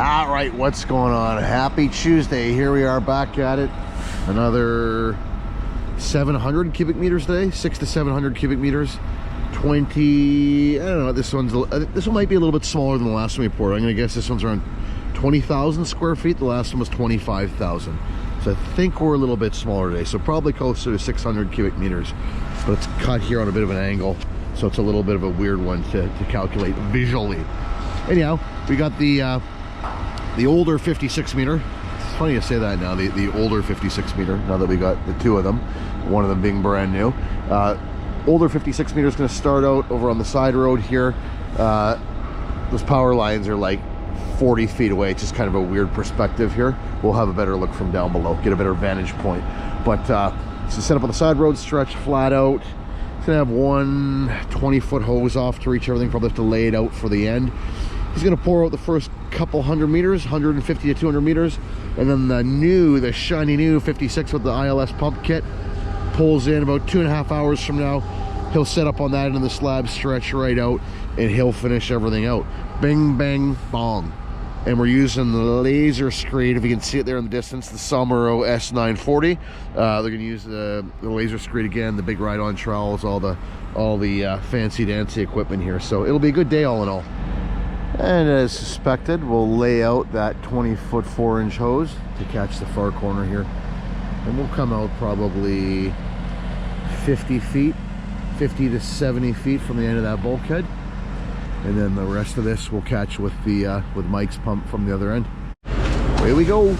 All right, what's going on? Happy Tuesday. Here we are back at it. Another 700 cubic meters today, 600 to 700 cubic meters. 20, I don't know, this one might be a little bit smaller than the last one we poured. I'm gonna guess this one's around 20,000 square feet. The last one was 25,000. So I think we're a little bit smaller today. So probably closer to 600 cubic meters, but it's cut here on a bit of an angle. So it's a little bit of a weird one to calculate visually. Anyhow, we got the older 56 meter. It's funny to say that now, the older 56 meter, now that we got the two of them, one of them being brand new. Older 56 meter is going to start out over on the side road here. Those power lines are like 40 feet away. It's just kind of a weird perspective here. We'll have a better look from down below, get a better vantage point. But so set up on the side road, stretch flat out. It's going to have one 20-foot hose off to reach everything. Probably have to lay it out for the end. He's going to pour out the first couple hundred meters, 150 to 200 meters, and then the shiny new 56 with the ILS pump kit pulls in about 2.5 hours from now. He'll set up on that end of the slab, stretch right out, and he'll finish everything out. Bing, bang, bong. And we're using the laser screed, if you can see it there in the distance, the Somero S940. They're going to use the laser screed again, the big ride-on trowels, all the fancy dancy equipment here. So it'll be a good day all in all. And as suspected, we'll lay out that 20-foot 4-inch hose to catch the far corner here. And we'll come out probably 50 feet, 50 to 70 feet from the end of that bulkhead. And then the rest of this we'll catch with Mike's pump from the other end. Away we go.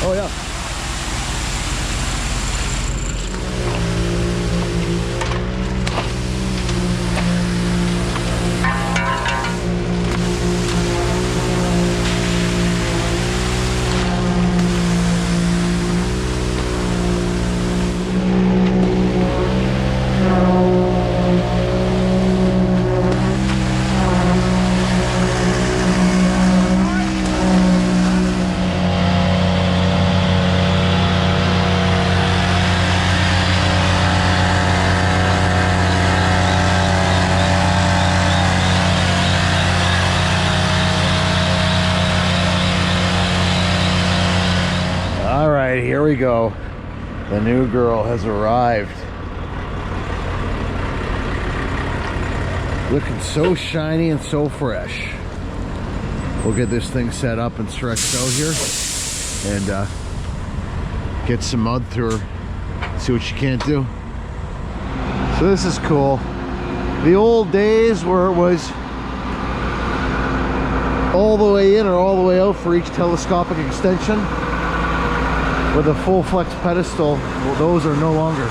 Oh yeah. Here we go. The new girl has arrived. Looking so shiny and so fresh. We'll get this thing set up and stretched out here and get some mud through her. See what she can't do. So this is cool. The old days where it was all the way in or all the way out for each telescopic extension with a full flex pedestal, well, those are no longer.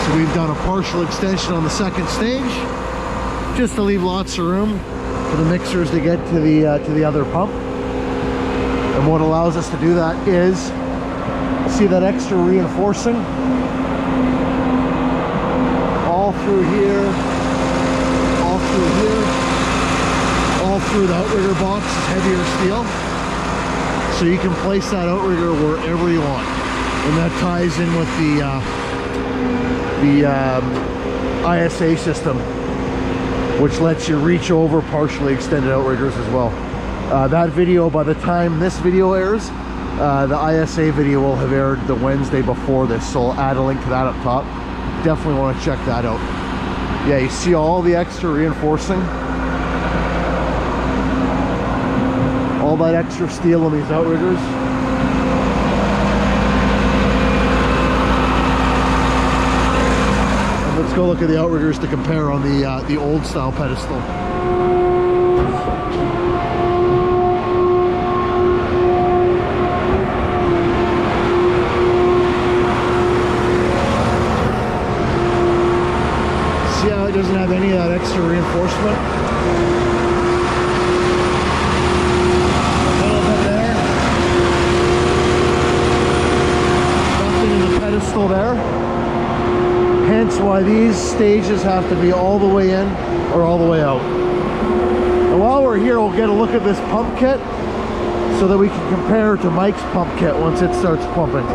So we've done a partial extension on the second stage, just to leave lots of room for the mixers to get to the other pump. And what allows us to do that is, see that extra reinforcing all through here, all through here, all through the outrigger box is heavier steel. So you can place that outrigger wherever you want. And that ties in with the ISA system, which lets you reach over partially extended outriggers as well. That video, by the time this video airs, the ISA video will have aired the Wednesday before this, so I'll add a link to that up top. Definitely want to check that out. Yeah, you see all the extra reinforcing, all that extra steel on these outriggers. And let's go look at the outriggers to compare on the old style pedestal. See how it doesn't have any of that extra reinforcement? Pedestal there, hence why these stages have to be all the way in or all the way out. And while we're here, we'll get a look at this pump kit so that we can compare to Mike's pump kit once it starts pumping.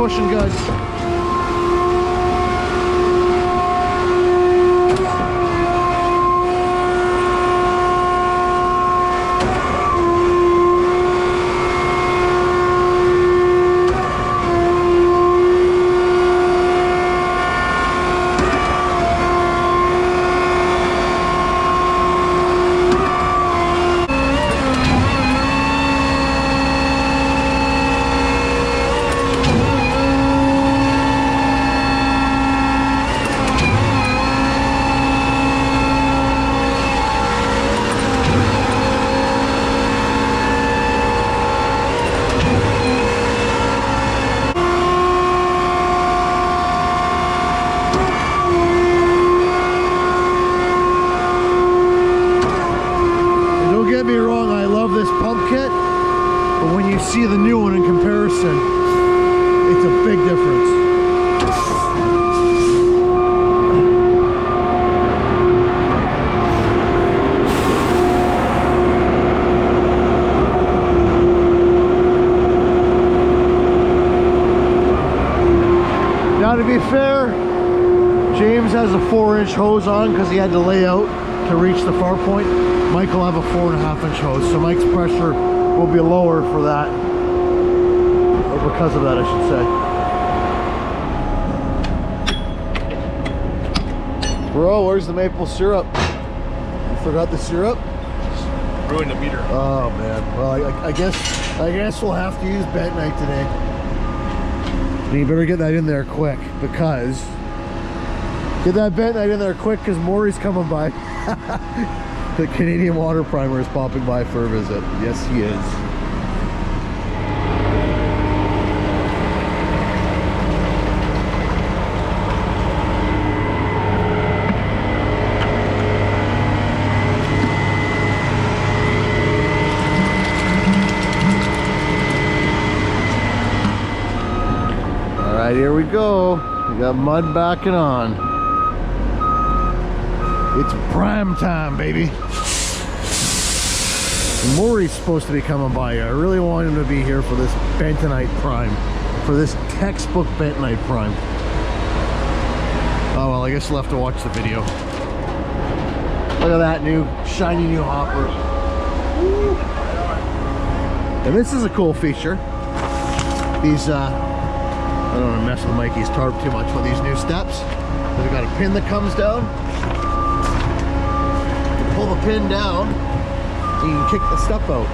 pushing good. See the new one in comparison, it's a big difference. Now, to be fair, James has a 4-inch hose on because he had to lay out to reach the far point. Mike will have a 4.5-inch hose, so Mike's pressure will be lower for that, or because of that, I should say. Bro, where's the maple syrup? You forgot the syrup? Ruined the meter. Oh man. Well, I guess we'll have to use bentonite today. And you better get that in there quick, because get that bentonite in there quick, because Maury's coming by. The Canadian water primer is popping by for a visit. Yes, he is. All right, here we go. We got mud backing on. It's prime time, baby. And Maury's supposed to be coming by. I really want him to be here for this bentonite prime, for this textbook bentonite prime. Oh well, I guess you'll have to watch the video. Look at that new shiny new hopper. And this is a cool feature. These I don't want to mess with Mikey's tarp too much, but these new steps, they've got a pin that comes down. Pull the pin down, and you can kick the step out.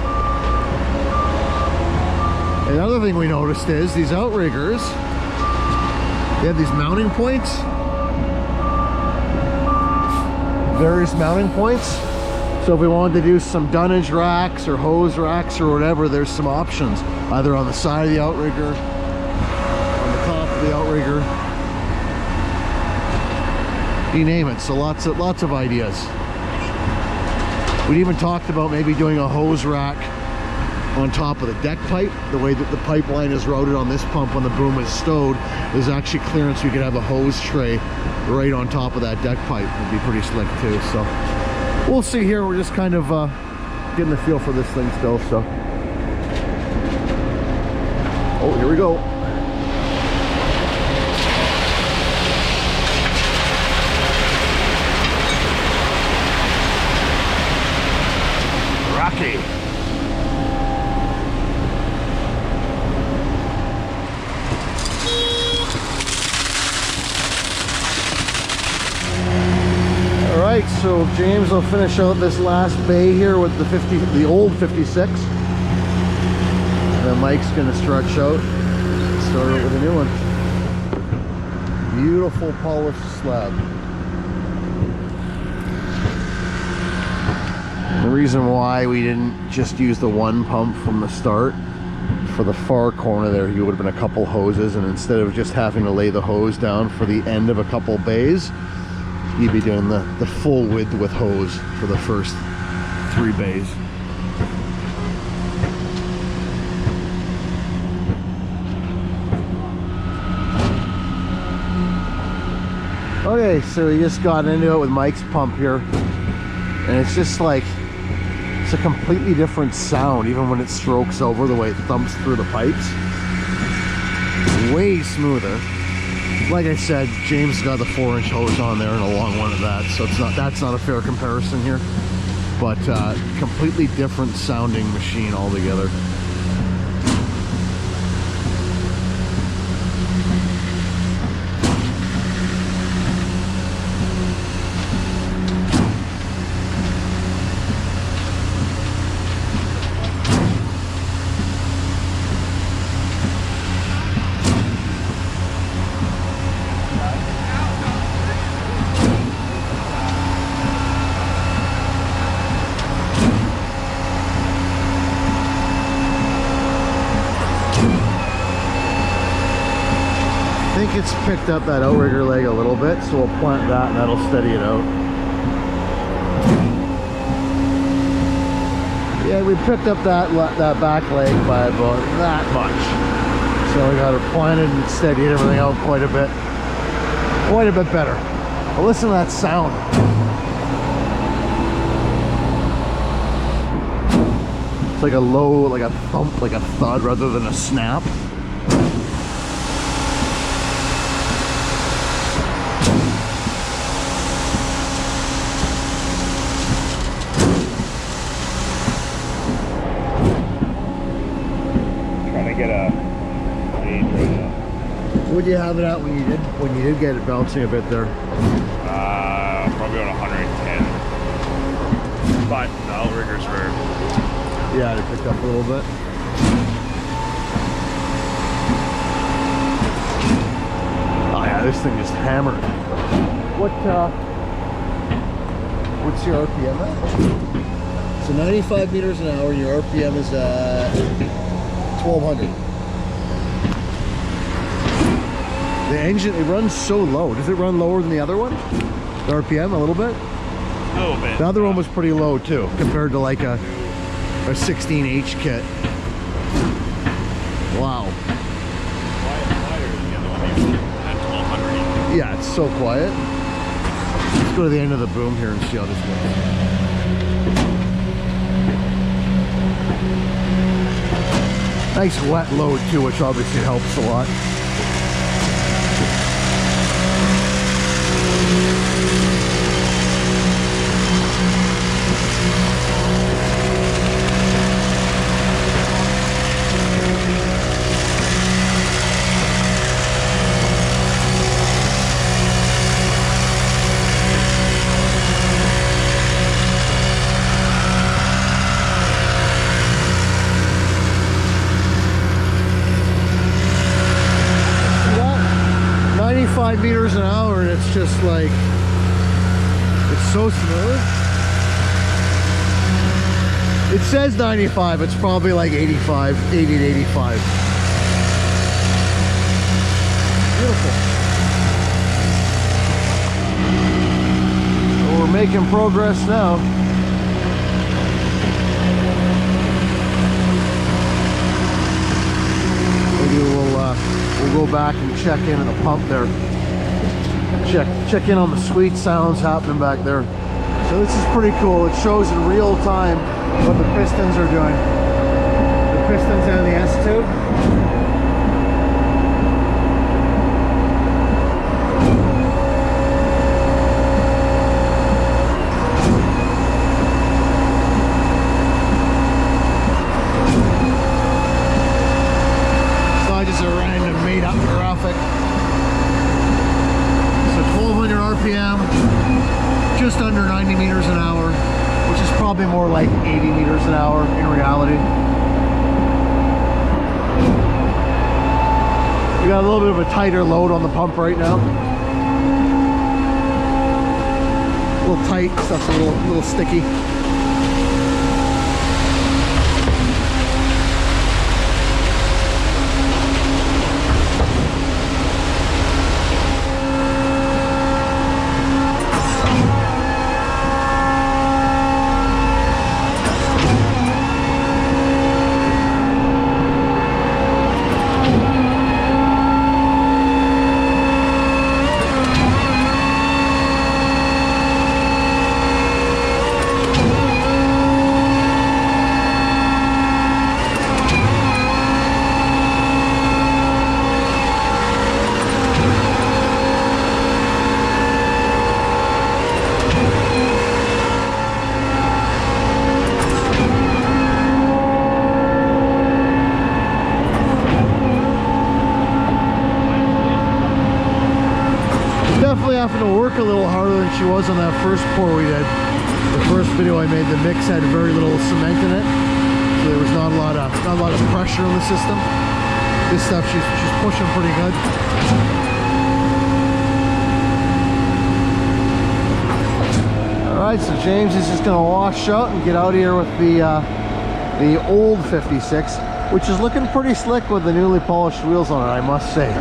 Another thing we noticed is these outriggers, they have these mounting points, various mounting points. So if we wanted to do some dunnage racks or hose racks or whatever, there's some options, either on the side of the outrigger, on the top of the outrigger, you name it. So lots of ideas. We even talked about maybe doing a hose rack on top of the deck pipe. The way that the pipeline is routed on this pump when the boom is stowed, there's actually clearance. We could have a hose tray right on top of that deck pipe. It'd be pretty slick too. So we'll see here. We're just kind of getting the feel for this thing still. So, oh, here we go. Rocky. All right, so James will finish out this last bay here with the old 56. And then Mike's gonna stretch out and start it with a new one. Beautiful polished slab. The reason why we didn't just use the one pump from the start, for the far corner there, you would have been a couple hoses, and instead of just having to lay the hose down for the end of a couple bays, you'd be doing the full width with hose for the first 3 bays. Okay, so we just got into it with Mike's pump here, and it's just like, it's a completely different sound even when it strokes over, the way it thumps through the pipes. way smoother. Like I said, James got the 4-inch hose on there and a long one of that, so that's not a fair comparison here. But completely different sounding machine altogether. I think it's picked up that outrigger leg a little bit, so we'll plant that and that'll steady it out. Yeah, we picked up that back leg by about that much. So we got it planted and steadied everything out quite a bit better. But listen to that sound. It's like a low, like a thump, like a thud rather than a snap. What did you have it at when you did get it bouncing a bit there? Probably about 110. But the outriggers were... Yeah, they picked up a little bit. Oh yeah, this thing just hammered. What's your RPM at? So 95 meters an hour, your RPM is 1200. The engine, it runs so low. Does it run lower than the other one? The RPM a little bit? A little bit. The other one was pretty low too, compared to like a 16H kit. Wow. Quieter than the other one. At 1200. Yeah, it's so quiet. Let's go to the end of the boom here and see how this goes. Nice wet load too, which obviously helps a lot. Meters an hour, and it's just like, it's so smooth. It says 95, it's probably like 85, 80 to 85. Beautiful. Well, we're making progress now. Maybe we'll go back and check in at the pump there. Check in on the sweet sounds happening back there. So this is pretty cool. It shows in real time what the pistons are doing. The pistons and the S-tube. So just a random made-up graphic. 1200 RPM, just under 90 meters an hour, which is probably more like 80 meters an hour in reality. We got a little bit of a tighter load on the pump right now. A little tight, stuff's a little sticky. having to work a little harder than she was on that first pour we did. The first video I made, the mix had very little cement in it, so there was not a lot of pressure in the system. This stuff, she's pushing pretty good. All right, so James is just gonna wash out and get out of here with the old 56, which is looking pretty slick with the newly polished wheels on it, I must say.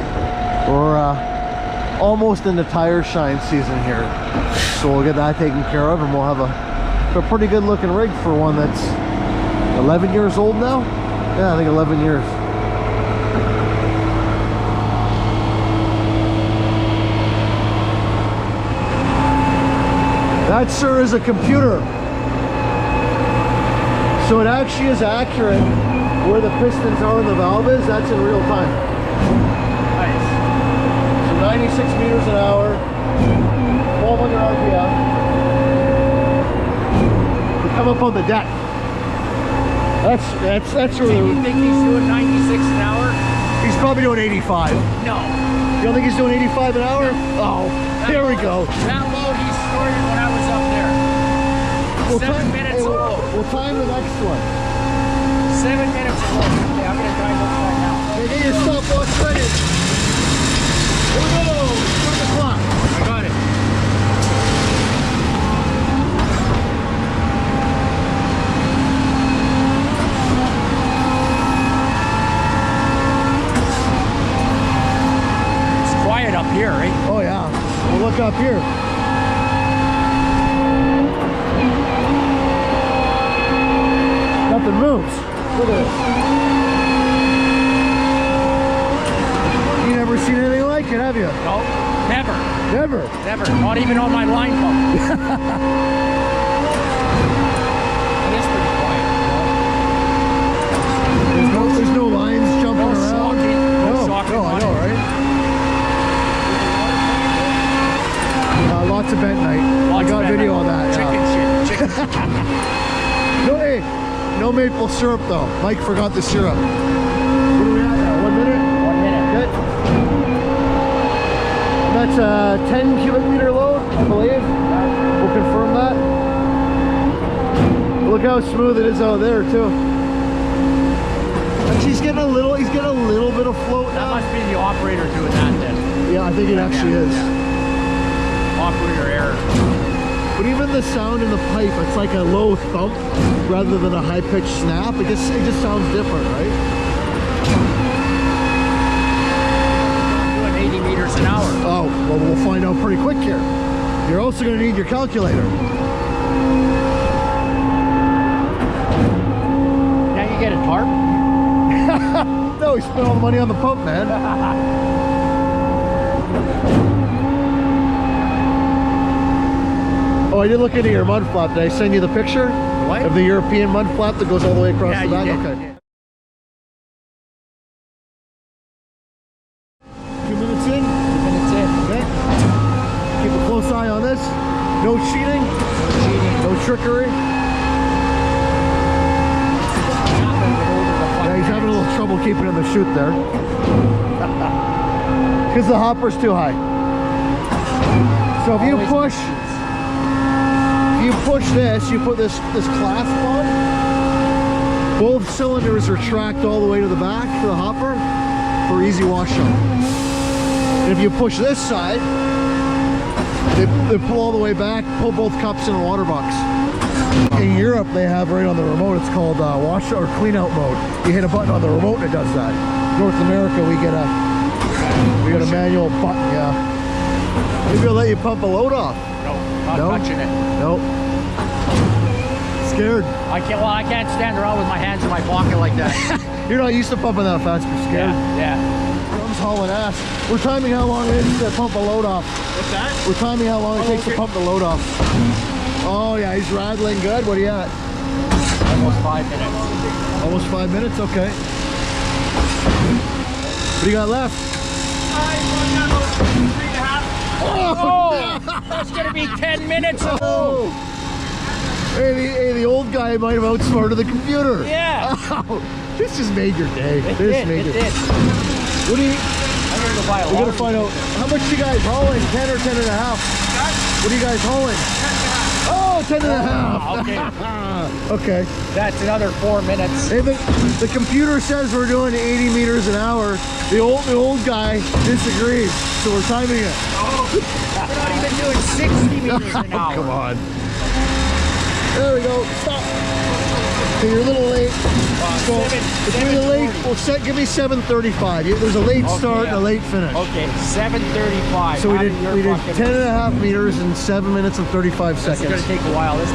We're almost into tire shine season here, so we'll get that taken care of, and we'll have a pretty good looking rig for one that's 11 years old now. Yeah, I think 11 years. That, sir, is a computer. So it actually is accurate where the pistons are and the valve is. That's in real time. Nice. So 96 meters an hour, 1200 RPM. We come up on the deck. That's where Do you think he's doing 96 an hour? he's probably doing 85. No. You don't think he's doing 85 an hour? Oh, here we go. That load he started when I was up there. 7 minutes low. We'll time the next one. 7 minutes low. Okay, I'm gonna drive this right now. Hey, get your stopwatch ready. Here we go. Start the clock. I got it. It's quiet up here, right? Oh yeah. We'll look up here. Nothing moves. Look at this. You never seen anything like it, have you? No, never. Never. Never. Not even on my line pump. It is pretty quiet. There's no lines jumping No around. shocking. No shocking I on know, it. right? Lots of bent night. I Lots got of video bent on that. Chicken shit. Chicken shit. No, hey, no maple syrup though. Mike forgot the syrup. What are we at now? 1 minute? 1 minute. Good. That's a 10 cubic meter load, I believe. We'll confirm that. Look how smooth it is out there too. And he's getting a little bit of float That now. must be the operator doing that then. Yeah, I think it actually is. Operator error. But even the sound in the pipe, it's like a low thump rather than a high pitched snap. It just sounds different, right? Doing 80 meters an hour. Oh, well, we'll find out pretty quick here. You're also going to need your calculator. Now you get a tarp? No, he spent all the money on the pump, man. Oh, I did look into your mud flap. Did I send you the picture? What? Of the European mud flap that goes all the way across Yeah, the back? you did. Okay. 2 minutes in? 2 minutes in. Okay. Keep a close eye on this. No cheating. No cheating. No trickery. Yeah, he's having a little trouble keeping in the chute there. Because the hopper's too high. So if you push this, you put this clasp on, both cylinders retract all the way to the back for the hopper for easy washout. And if you push this side, they pull all the way back, pull both cups in a water box. In Europe, they have right on the remote, it's called washout or clean out mode. You hit a button on the remote and it does that. North America, we get a manual button, yeah. Maybe I'll let you pump a load off. No, not touching it. Nope. Scared. I can't stand around with my hands in my pocket like that. You're not used to pumping that fast, you're scared. Yeah. Drum's hauling ass. We're timing how long it is to pump a load off. What's that? We're timing how long it takes to okay. pump the load off. Oh yeah, he's rattling good. What are you at? Almost 5 minutes. Almost 5 minutes, okay. What do you got left? Oh, that's gonna be 10 minutes. Oh! Hey, the old guy might have outsmarted the computer. Yeah. Oh, this just made your day. It This did. made It your- did. What do you? I here to buy a We're gonna find out how much you guys hauling. 10 or 10 and a half. What are you guys hauling? 10 and a half. Okay. Okay. That's another 4 minutes. Hey, the computer says we're doing 80 meters an hour. The old guy disagrees, so we're timing it. We're not even doing 60 meters an hour. Come on. There we go. Stop. Okay, you're a little late. So if you're late, well, give me 7:35. There's a late start and a late finish. Okay, 7:35. So we did 10 and a half meters in 7 minutes and 35 seconds. It's going to take a while. This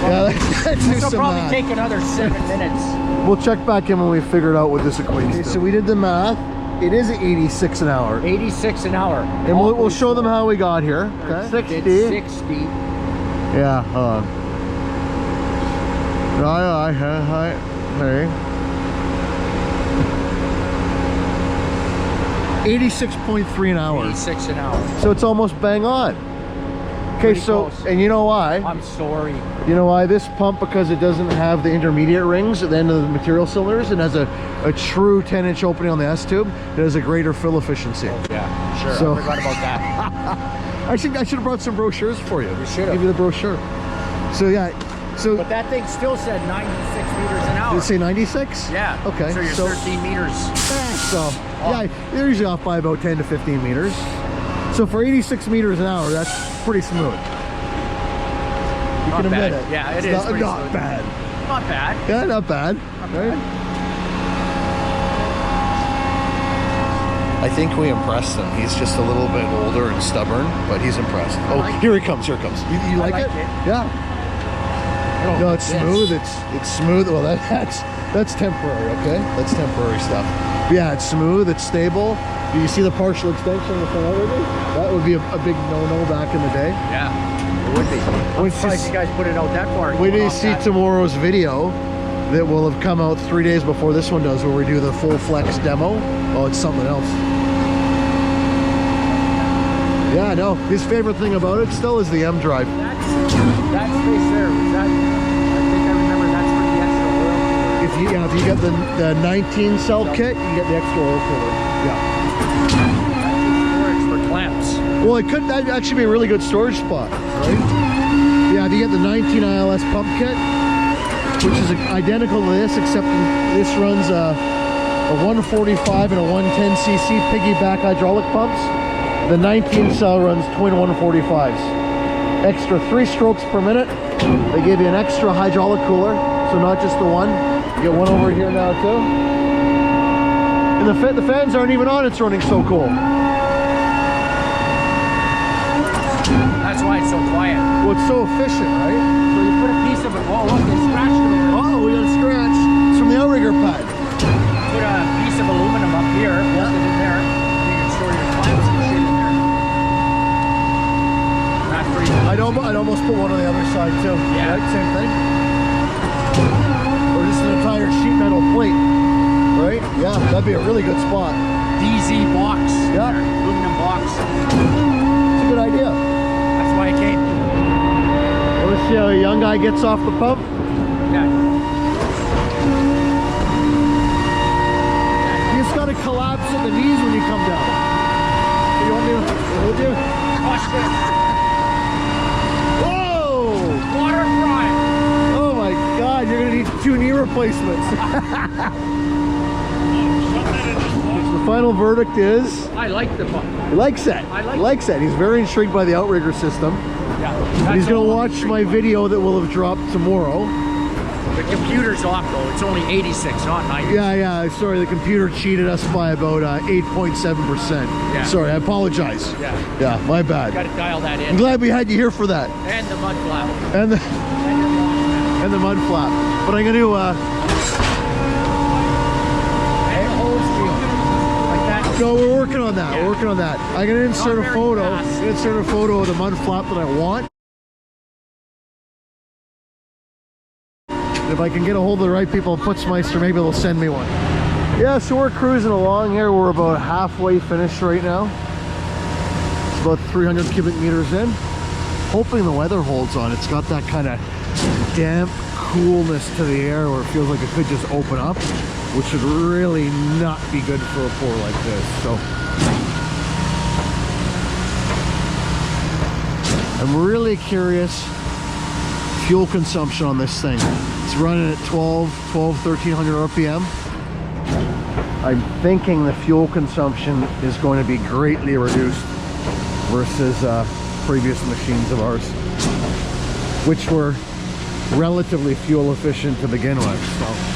will probably take another 7 minutes. We'll check back in when we figure it out what this equates to. So we did the math. It is 86 an hour. 86 an hour. And we'll show them how we got here. Okay. 60. Yeah, hold on. Hi. 86.3 an hour. 86 an hour. So it's almost bang on. Okay, so, close. and you know why? I'm sorry. You know why? This pump, because it doesn't have the intermediate rings at the end of the material cylinders, it has a true 10-inch opening on the S-tube. It has a greater fill efficiency. Yeah, sure. So, I forgot about that. I should have brought some brochures for you. You should have. Give you the brochure. So yeah, But that thing still said 96 meters an hour. did it say 96? Yeah. Okay. So you're 13 meters. So yeah, they're usually off by about 10 to 15 meters. So for 86 meters an hour, that's pretty smooth. You Not can admit bad. it. Yeah, it It's is not, pretty not smooth. bad. Not bad. Yeah, not bad. Not Right? bad. I think we impressed him. He's just a little bit older and stubborn, but he's impressed. Oh, here he comes. Here he comes. You like it? Yeah. No, it's smooth. It's smooth. Well, that's temporary. Okay, that's temporary stuff. But yeah, it's smooth. It's stable. Do you see the partial extension on the front already? That would be a big no-no back in the day. Yeah, it would be. I'm surprised you guys put it out that far. Wait till you see tomorrow's video that will have come out 3 days before this one does, where we do the full flex demo. Oh, it's something else. Yeah, no. His favorite thing about it still is the M drive. That space there, I think I remember that's for the extra oil cooler. If you get the 19 cell kit, you get the extra oil cooler. Yeah. Storage for clamps. Well, that'd actually be a really good storage spot, right? Yeah, if you get the 19 ILS pump kit, which is identical to this, except this runs a 145 and a 110cc piggyback hydraulic pumps. The 19 cell runs twin 145s. Extra 3 strokes per minute. They give you an extra hydraulic cooler, so not just the one. You get one over here now too. And the fans aren't even on, it's running so cool. That's why it's so quiet. Well, it's so efficient, right? So you put a piece of it. Oh, look, they scratched it. Oh, we got a scratch. It's from the outrigger pad. Put a piece of aluminum up here, bolt it in there. You can store your clamps and shit in there. That's pretty cool. I'd almost put one on the other side too. Yeah. Right? Same thing. Or just an entire sheet metal plate. Right? Yeah, that'd be a really good spot. DZ box. Yeah. Aluminum box. It's a good idea. That's why I came. Let's see how a young guy gets off the pump. Yeah. You just gotta collapse at the knees when you come down. You want me to hold you? Watch this. Whoa! Water fry. Oh my God, you're gonna need 2 knee replacements. The final verdict is I like the pump. he likes that. I like he likes that. He's very intrigued by the outrigger system. Yeah. He's That's gonna all. watch my video that will have dropped tomorrow. The computer's off though. It's only 86, not 90. Yeah. Sorry, the computer cheated us by about 8.7%. Yeah. Sorry, I apologize. Yeah. Yeah, my bad. Got to dial that I'm in. glad we had you here for that. And the mud flap. And the And your wash mud flap. But I'm gonna and the hose wheel. Like that. no, we're working on that. Yeah. We're working on that. I'm gonna insert a very photo. fast. I'm gonna insert a photo of the mud flap that I want. If I can get a hold of the right people at Putzmeister, maybe they'll send me one. Yeah, so we're cruising along here. We're about halfway finished right now. It's about 300 cubic meters in. Hoping the weather holds on. It's got that kind of damp coolness to the air where it feels like it could just open up, which would really not be good for a pour like this. So I'm really curious fuel consumption on this thing. It's running at 1300 RPM. I'm thinking the fuel consumption is going to be greatly reduced versus previous machines of ours, which were relatively fuel efficient to begin with. So.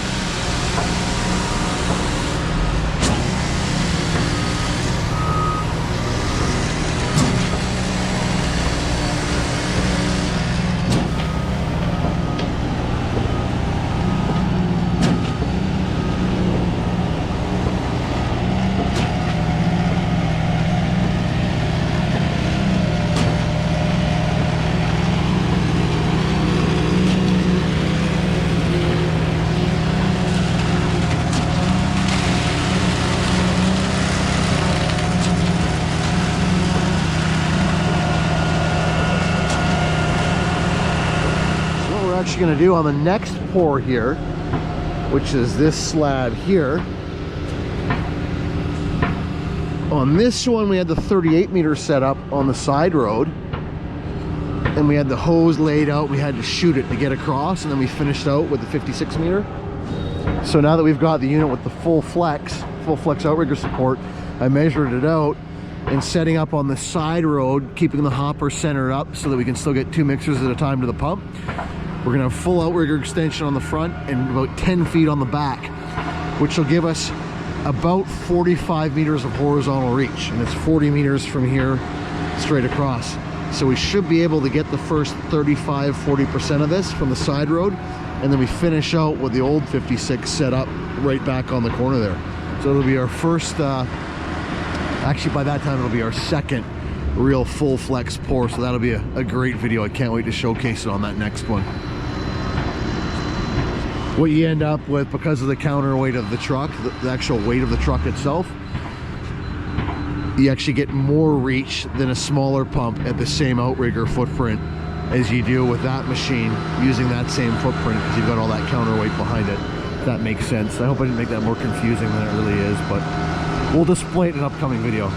Actually going to do on the next pour here, which is this slab here. On this one we had the 38 meter setup on the side road, and we had the hose laid out. We had to shoot it to get across, and then we finished out with the 56 meter. So now that we've got the unit with the full flex outrigger support, I measured it out and setting up on the side road, keeping the hopper centered up so that we can still get 2 mixers at a time to the pump. We're gonna have full outrigger extension on the front and about 10 feet on the back, which will give us about 45 meters of horizontal reach, and it's 40 meters from here straight across. So we should be able to get the first 35–40% of this from the side road, and then we finish out with the old 56 set up right back on the corner there. So it'll be our first, actually by that time it'll be our second real full flex pour, so that'll be a great video. I can't wait to showcase it on that next one. What you end up with, because of the counterweight of the truck, the actual weight of the truck itself, you actually get more reach than a smaller pump at the same outrigger footprint as you do with that machine using that same footprint, because you've got all that counterweight behind it. If that makes sense. I hope I didn't make that more confusing than it really is, but we'll display it in an upcoming video.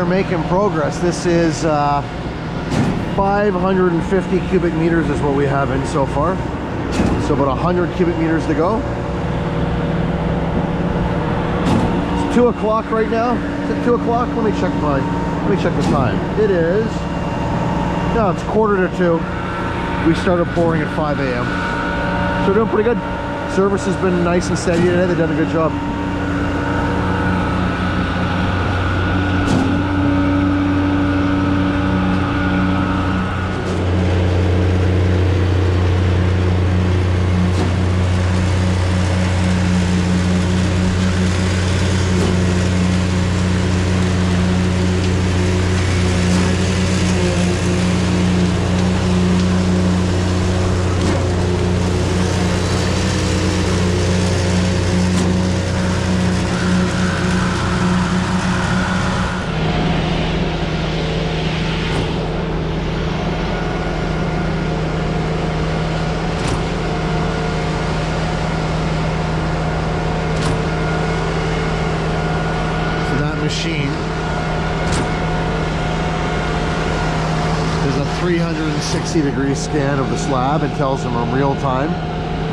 making progress. This is 550 cubic meters is what we have in so far. So about 100 cubic meters to go. It's 2 o'clock right now. Is it 2 o'clock? Let me check the time. It is, no, it's 1:45. We started pouring at 5 a.m. So we're doing pretty good. Service has been nice and steady today. They've done a good job. Machine there's a 360 degree scan of the slab and tells them in real time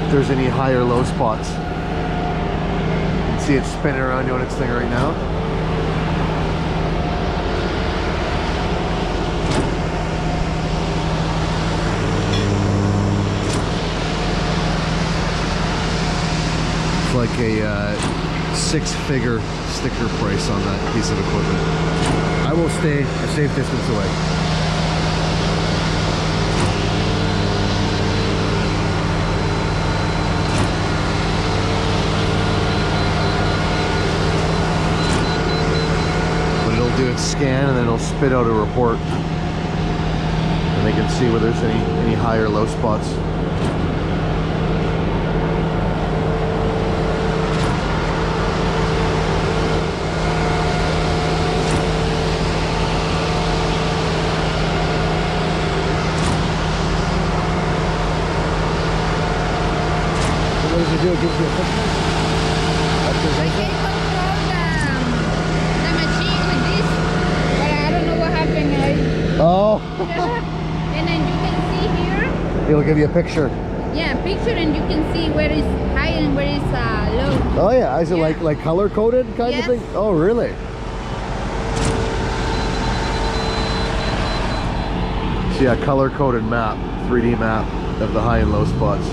if there's any high or low spots. You can see it spinning around doing its thing right now. It's like a 6-figure sticker price on that piece of equipment. I will stay a safe distance away. What it'll do is scan and then it'll spit out a report. And they can see whether there's any high or low spots. What does it do? It gives you a picture? I can control the machine with this, but I don't know what happened. Oh! And then you can see here. It'll give you a picture. Yeah, picture, and you can see where is high and where is low. Oh yeah, is it like color coded kind of Yes. thing? Oh really? See a color coded map, 3D map of the high and low spots.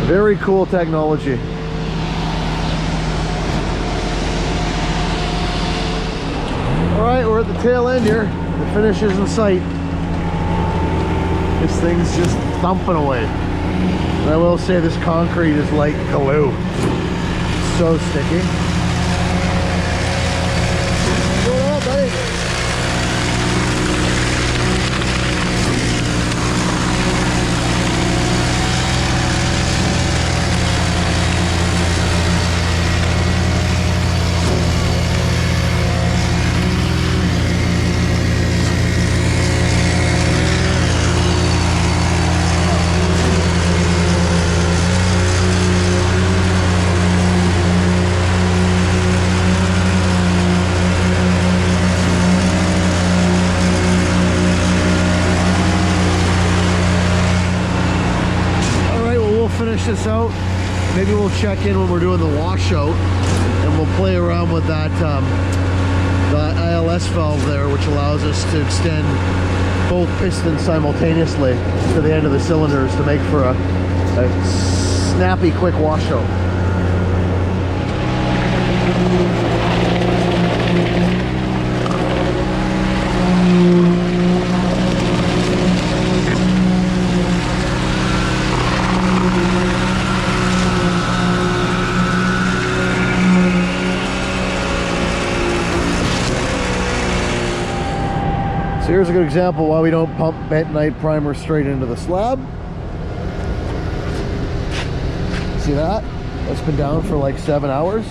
Very cool technology. All right, we're at the tail end here. The finish is in sight. This thing's just thumping away. And I will say this concrete is like glue. So sticky. What's going on, buddy? Finish this out. Maybe we'll check in when we're doing the washout, and we'll play around with that the ILS valve there, which allows us to extend both pistons simultaneously to the end of the cylinders to make for a snappy, quick washout. So here's a good example why we don't pump bentonite primer straight into the slab. See that? That's been down for like 7 hours.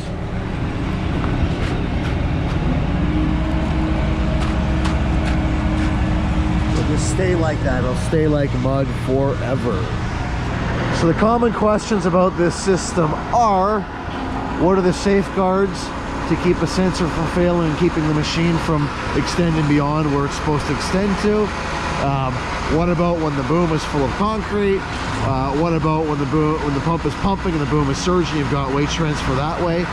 It'll just stay like that. It'll stay like mud forever. So the common questions about this system are, what are the safeguards to keep a sensor from failing and keeping the machine from extending beyond where it's supposed to extend to. What about when the boom is full of concrete? What about when the pump is pumping and the boom is surging? You've got weight transfer that way.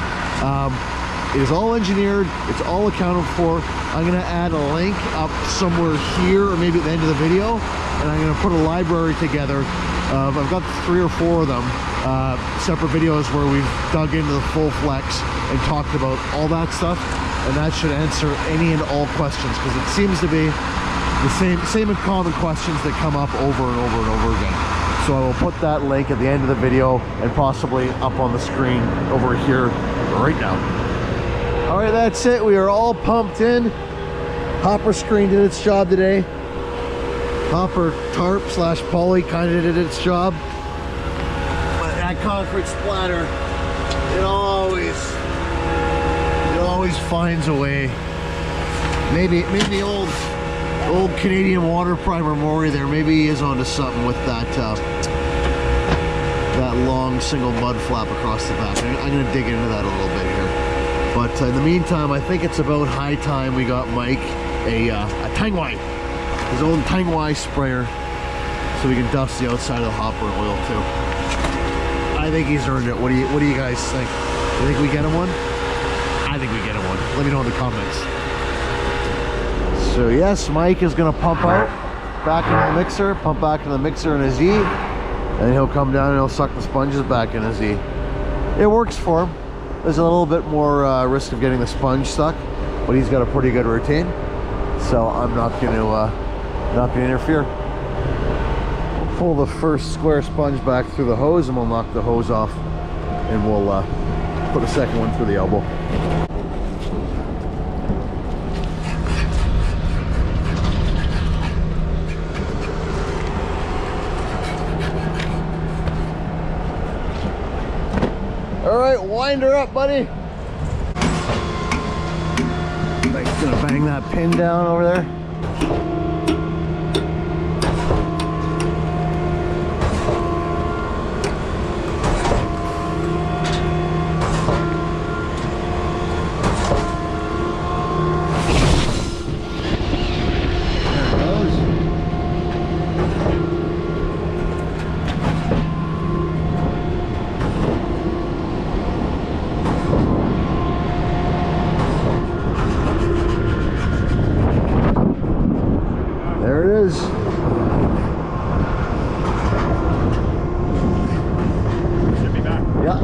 It is all engineered, it's all accounted for. I'm gonna add a link up somewhere here or maybe at the end of the video, and I'm gonna put a library together. I've got 3 or 4 of them, separate videos where we've dug into the full flex and talked about all that stuff, and that should answer any and all questions, because it seems to be the same and common questions that come up over and over and over again. So I will put that link at the end of the video and possibly up on the screen over here right now. All right, that's it. We are all pumped in. Hopper screen did its job today. Hopper tarp / poly kind of did its job. But that concrete splatter, it always finds a way. Maybe the old Canadian water primer Maury there, maybe he is onto something with that that long single mud flap across the back. I'm gonna dig into that a little bit here. But in the meantime, I think it's about high time we got Mike a Tangwai, his own Tangwai sprayer, so we can dust the outside of the hopper in oil too. I think he's earned it. What do you guys think? You think we get him one? I think we get him one. Let me know in the comments. So yes, Mike is gonna pump out back into the mixer, pump back into the mixer in a Z, and he'll come down and he'll suck the sponges back in a Z. It works for him. There's a little bit more risk of getting the sponge stuck, but he's got a pretty good routine, so I'm not gonna interfere. We'll pull the first square sponge back through the hose, and we'll knock the hose off, and we'll put a second one through the elbow. All right, wind her up, buddy. Mike's gonna bang that pin down over there. Should be back. Yeah.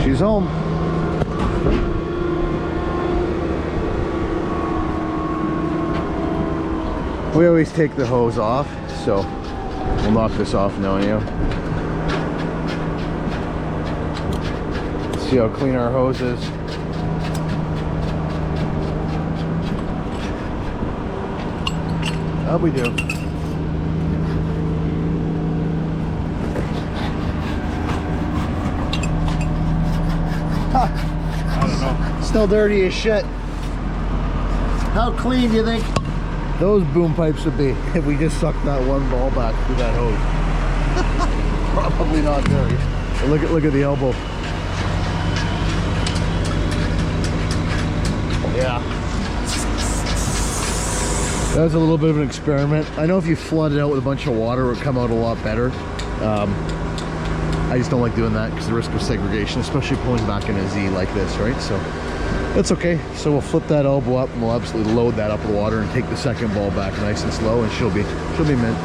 She's home. We always take the hose off, so we'll knock this off now anyhow. See how clean our hose is. How we do? I don't know. Still dirty as shit. How clean do you think those boom pipes would be if we just sucked that one ball back through that hose? Probably not dirty. But look at the elbow. Yeah. That was a little bit of an experiment. I know if you flood it out with a bunch of water, it would come out a lot better. I just don't like doing that because the risk of segregation, especially pulling back in a Z like this, right? So that's okay. So we'll flip that elbow up and we'll absolutely load that up with water and take the second ball back nice and slow, and she'll be mint.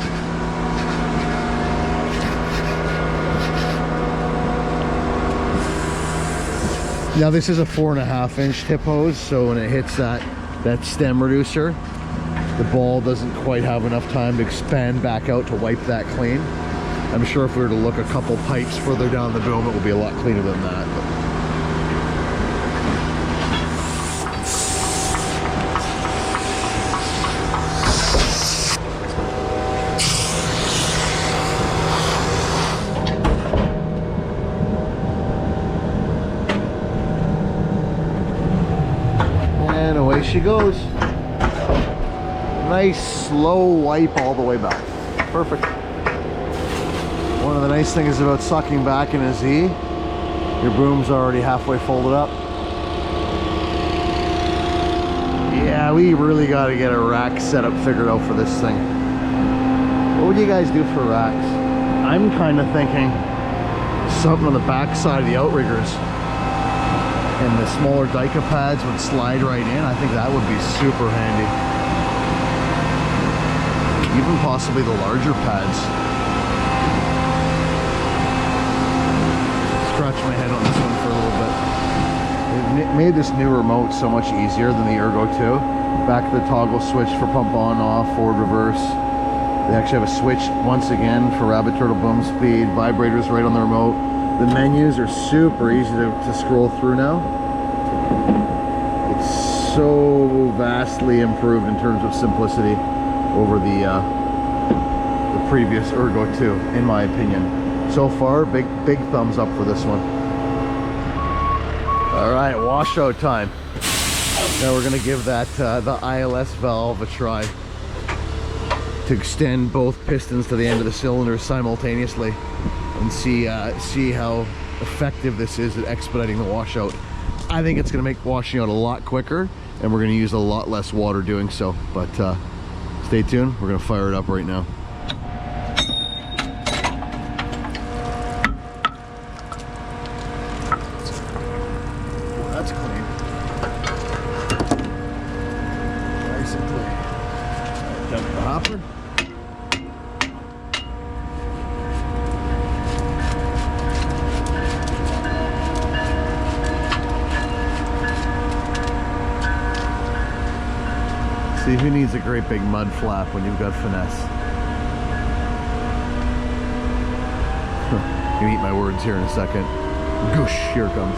Now this is a 4.5 inch tip hose, so when it hits that stem reducer, the ball doesn't quite have enough time to expand back out to wipe that clean. I'm sure if we were to look a couple pipes further down the boom, it would be a lot cleaner than that. And away she goes. Nice slow wipe all the way back. Perfect. One of the nice things about sucking back in a Z, your boom's already halfway folded up. Yeah, we really got to get a rack setup figured out for this thing. What would you guys do for racks? I'm kind of thinking something on the back side of the outriggers, and the smaller Dyka pads would slide right in. I think that would be super handy. Even possibly the larger pads. Scratch my head on this one for a little bit. It made this new remote so much easier than the Ergo 2. Back to the toggle switch for pump on, off, forward, reverse. They actually have a switch once again for Rabbit Turtle boom speed. Vibrators right on the remote. The menus are super easy to scroll through now. It's so vastly improved in terms of simplicity over the previous Ergo 2, in my opinion. So far, big thumbs up for this one. All right, washout time. Now we're gonna give that the ILS valve a try to extend both pistons to the end of the cylinder simultaneously, and see how effective this is at expediting the washout. I think it's gonna make washing out a lot quicker, and we're gonna use a lot less water doing so. But stay tuned, we're gonna fire it up right now. That's clean. Nice and clean. Dump the hopper. See, who needs a great big mud flap when you've got finesse? You can eat my words here in a second. Goosh, here it comes.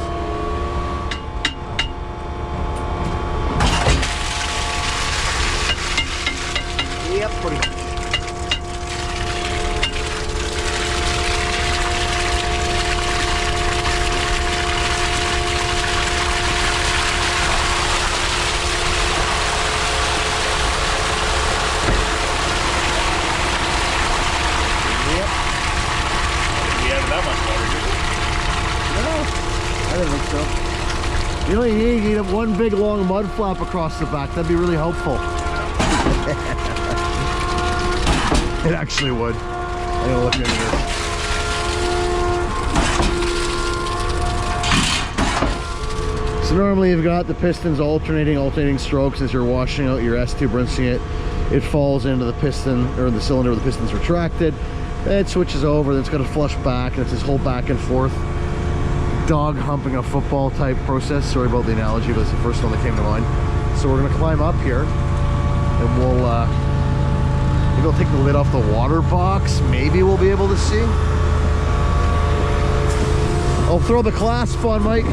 Yep, pretty much. I don't think so. You know, you need one big long mud flap across the back. That'd be really helpful. It actually would. I'm gonna look into this. So normally you've got the pistons alternating strokes as you're washing out your S-tube, rinsing it. It falls into the piston, or the cylinder where the piston's retracted. It switches over, then it's got to flush back, and it's this whole back and forth dog humping a football type process. Sorry about the analogy, but it's the first one that came to mind. So we're gonna climb up here, and maybe I'll take the lid off the water box. Maybe we'll be able to see. I'll throw the clasp on, Mike.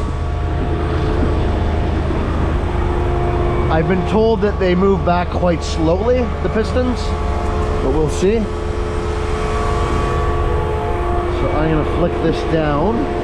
I've been told that they move back quite slowly, the pistons, but we'll see. So I'm gonna flick this down.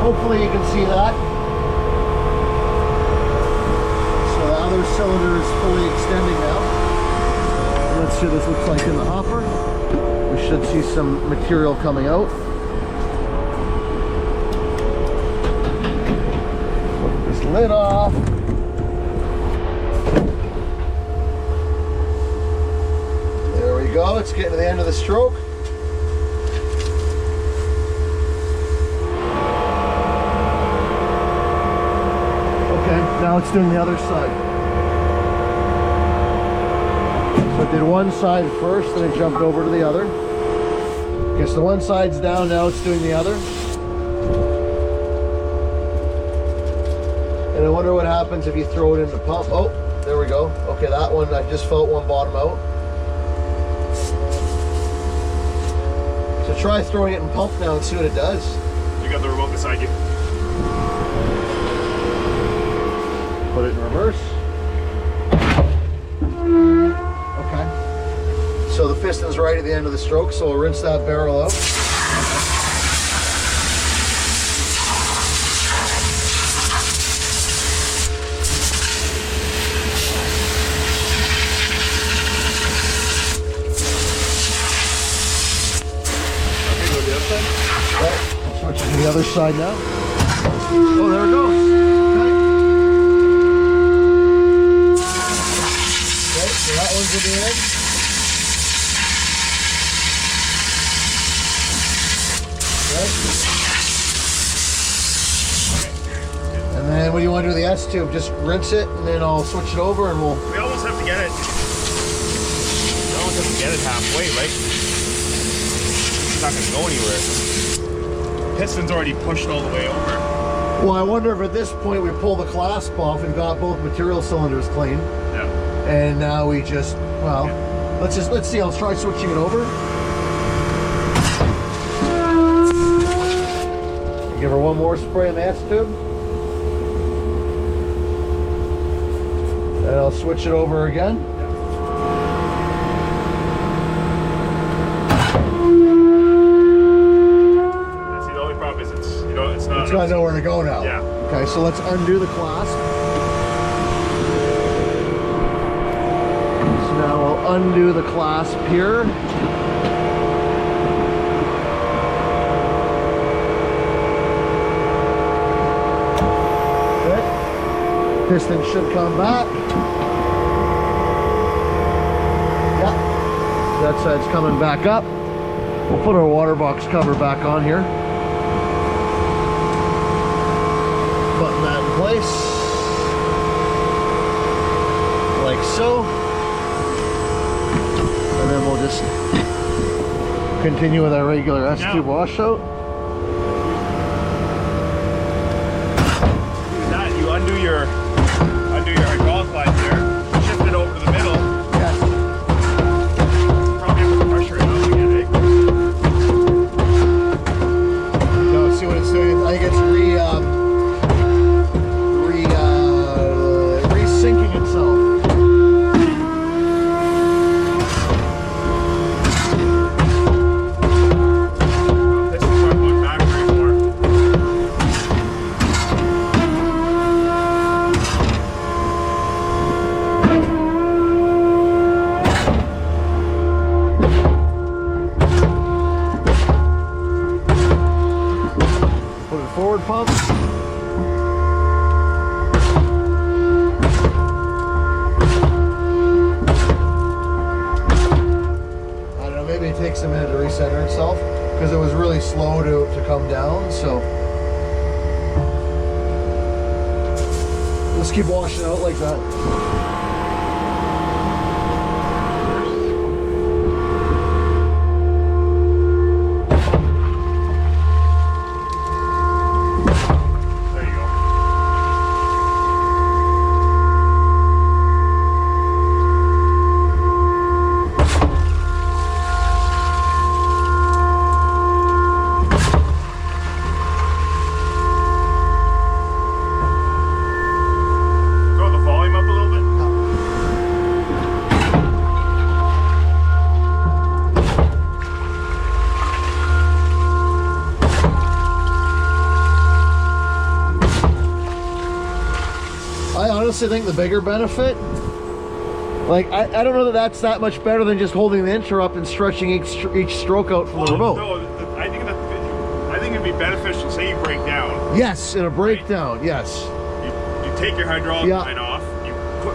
Hopefully you can see that. So the other cylinder is fully extending now. Let's see what this looks like in the hopper. We should see some material coming out. Put this lid off. There we go. It's getting to the end of the stroke. Now it's doing the other side. So it did one side first, then it jumped over to the other. Okay, so one side's down, now it's doing the other. And I wonder what happens if you throw it in the pump. Oh, there we go. Okay, that one, I just felt one bottom out. So try throwing it in pump now and see what it does. You got the remote beside you. Put it in reverse. Okay. So the piston's right at the end of the stroke, so we'll rinse that barrel out. Switching to the other side now. Oh, there it goes. Okay, so that one's at the end. Okay. And then what do you want to do with the S tube? Just rinse it, and then I'll switch it over, and we'll. We almost have to get it. We almost have to get it halfway, right? It's not gonna go anywhere. Piston's already pushed all the way over. Well, I wonder if at this point we pull the clasp off and got both material cylinders clean. Yeah. And now we just, well, let's see. I'll try switching it over. Give her one more spray in the S tube. And I'll switch it over again. It's got nowhere to go now. Yeah. Okay, so let's undo the clasp. So now we'll undo the clasp here. Okay. Piston should come back. Yeah. That side's coming back up. We'll put our water box cover back on here. Button that in place, like so, and then we'll just continue with our regular S-tube washout. That you undo your hydraulic line there, shift it over to the middle. Yes. Probably have to pressure it out again, eh? No, see what it's doing. I think it's re-syncing itself. This is not going back anymore. Put it forward pump. Maybe it takes a minute to recenter itself because it was really slow to come down, so let's keep washing out like that. There you go. I honestly think the bigger benefit, like I don't know that that's that much better than just holding the inter up and stretching each stroke out from the remote. No, I think it'd be beneficial. Say you break down. Yes, in a breakdown, right? Yes. You take your hydraulic line off. You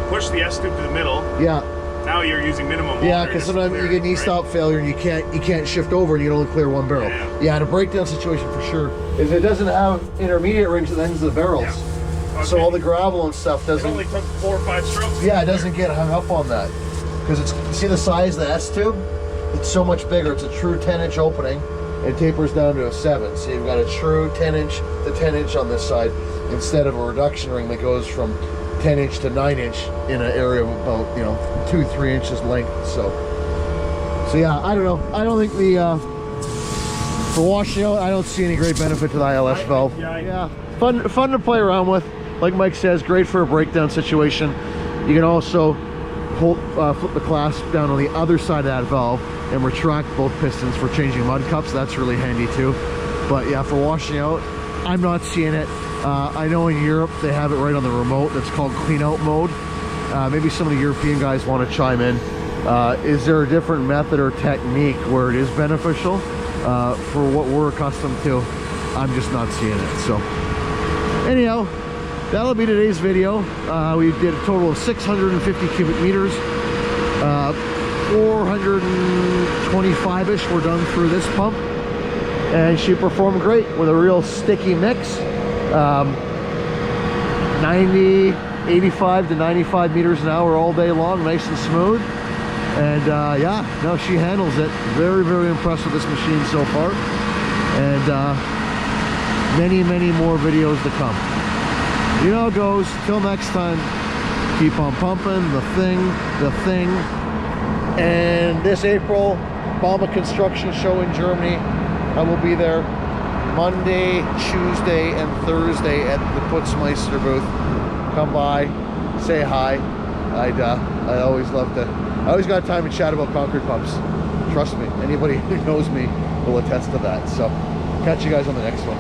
push the S tube to the middle. Yeah. Now you're using minimum water. Yeah, because sometimes you get knee stop failure and you can't shift over and you can only clear one barrel. Yeah, in a breakdown situation for sure. If it doesnn't have intermediate rings at the ends of the barrels. Yeah. Okay. So all the gravel and stuff doesn't. It only took 4 or 5 strokes. Yeah, it doesn't get hung up on that because it's. See the size of the S tube? It's so much bigger. It's a true 10-inch opening. It tapers down to a 7. So you've got a true 10-inch to 10-inch on this side instead of a reduction ring that goes from 10-inch to 9-inch in an area of about 2-3 inches length. So yeah, I don't know. I don't think the for washing out, I don't see any great benefit to the ILS valve. Yeah, fun to play around with. Like Mike says, great for a breakdown situation. You can also flip the clasp down on the other side of that valve and retract both pistons for changing mud cups. That's really handy too. But yeah, for washing out, I'm not seeing it. I know in Europe they have it right on the remote. That's called clean out mode. Maybe some of the European guys want to chime in. Is there a different method or technique where it is beneficial? For what we're accustomed to, I'm just not seeing it. So anyhow, that'll be today's video. We did a total of 650 cubic meters. 425-ish were done through this pump. And she performed great with a real sticky mix. 85 to 95 meters an hour all day long, nice and smooth. And yeah, no, she handles it. Very, very impressed with this machine so far. And many, many more videos to come. You know how it goes. Till next time, keep on pumping the thing. And this April, Bauma Construction Show in Germany. I will be there Monday, Tuesday, and Thursday at the Putzmeister booth. Come by, say hi. I always love to. I always got time to chat about concrete pumps. Trust me, anybody who knows me will attest to that. So, catch you guys on the next one.